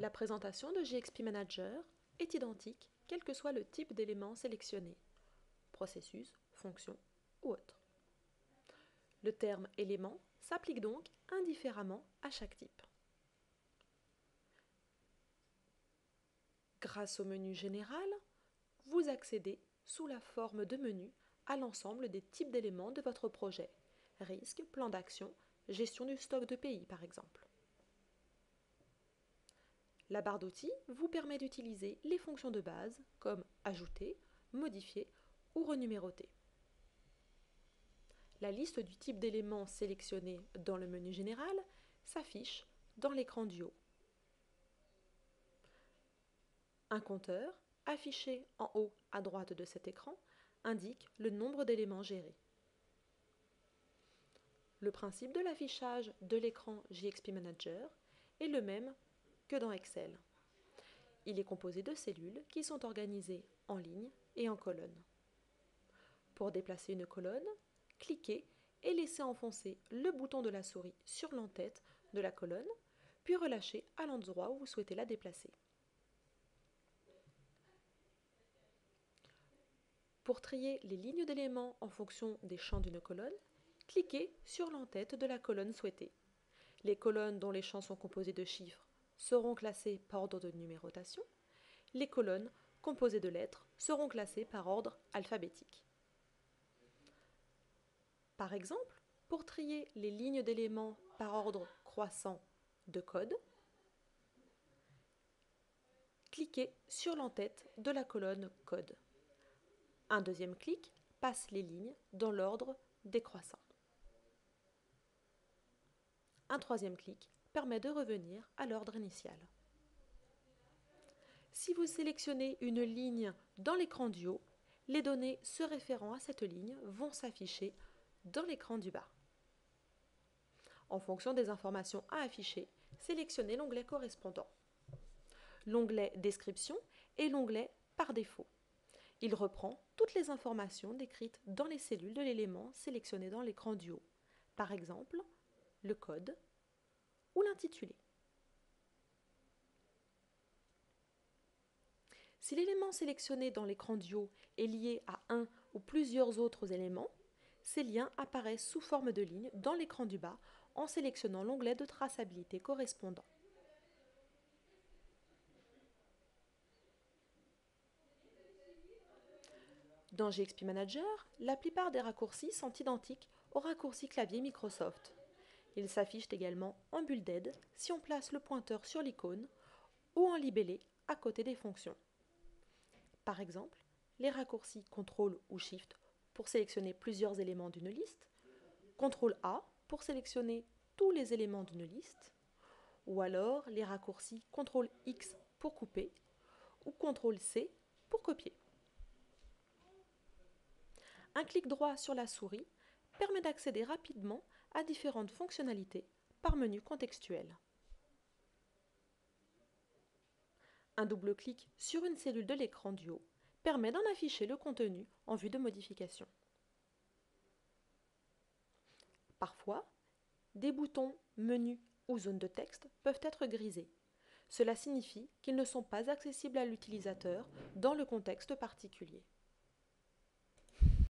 La présentation de JXP Manager est identique quel que soit le type d'élément sélectionné, processus, fonction ou autre. Le terme élément s'applique donc indifféremment à chaque type. Grâce au menu général, vous accédez sous la forme de menu à l'ensemble des types d'éléments de votre projet, risque, plan d'action, gestion du stock de pays par exemple. La barre d'outils vous permet d'utiliser les fonctions de base comme ajouter, modifier ou renuméroter. La liste du type d'éléments sélectionnés dans le menu général s'affiche dans l'écran du haut. Un compteur, affiché en haut à droite de cet écran, indique le nombre d'éléments gérés. Le principe de l'affichage de l'écran JXP Manager est le même que dans Excel. Il est composé de cellules qui sont organisées en lignes et en colonnes. Pour déplacer une colonne, cliquez et laissez enfoncer le bouton de la souris sur l'entête de la colonne, puis relâchez à l'endroit où vous souhaitez la déplacer. Pour trier les lignes d'éléments en fonction des champs d'une colonne, cliquez sur l'entête de la colonne souhaitée. Les colonnes dont les champs sont composés de chiffres seront classées par ordre de numérotation. Les colonnes composées de lettres seront classées par ordre alphabétique. Par exemple, pour trier les lignes d'éléments par ordre croissant de code, cliquez sur l'entête de la colonne code. Un deuxième clic passe les lignes dans l'ordre décroissant. Un troisième clic permet de revenir à l'ordre initial. Si vous sélectionnez une ligne dans l'écran du haut, les données se référant à cette ligne vont s'afficher dans l'écran du bas. En fonction des informations à afficher, sélectionnez l'onglet correspondant. L'onglet Description est l'onglet par défaut. Il reprend toutes les informations décrites dans les cellules de l'élément sélectionné dans l'écran du haut, par exemple le code ou l'intitulé. Si l'élément sélectionné dans l'écran du haut est lié à un ou plusieurs autres éléments, ces liens apparaissent sous forme de lignes dans l'écran du bas en sélectionnant l'onglet de traçabilité correspondant. Dans JXP Manager, la plupart des raccourcis sont identiques aux raccourcis clavier Microsoft. Ils s'affichent également en bulleted si on place le pointeur sur l'icône ou en libellé à côté des fonctions. Par exemple, les raccourcis CTRL ou SHIFT pour sélectionner plusieurs éléments d'une liste, CTRL A pour sélectionner tous les éléments d'une liste, ou alors les raccourcis CTRL X pour couper ou CTRL C pour copier. Un clic droit sur la souris permet d'accéder rapidement à différentes fonctionnalités par menu contextuel. Un double clic sur une cellule de l'écran du haut permet d'en afficher le contenu en vue de modification. Parfois, des boutons, menus ou zones de texte peuvent être grisés. Cela signifie qu'ils ne sont pas accessibles à l'utilisateur dans le contexte particulier.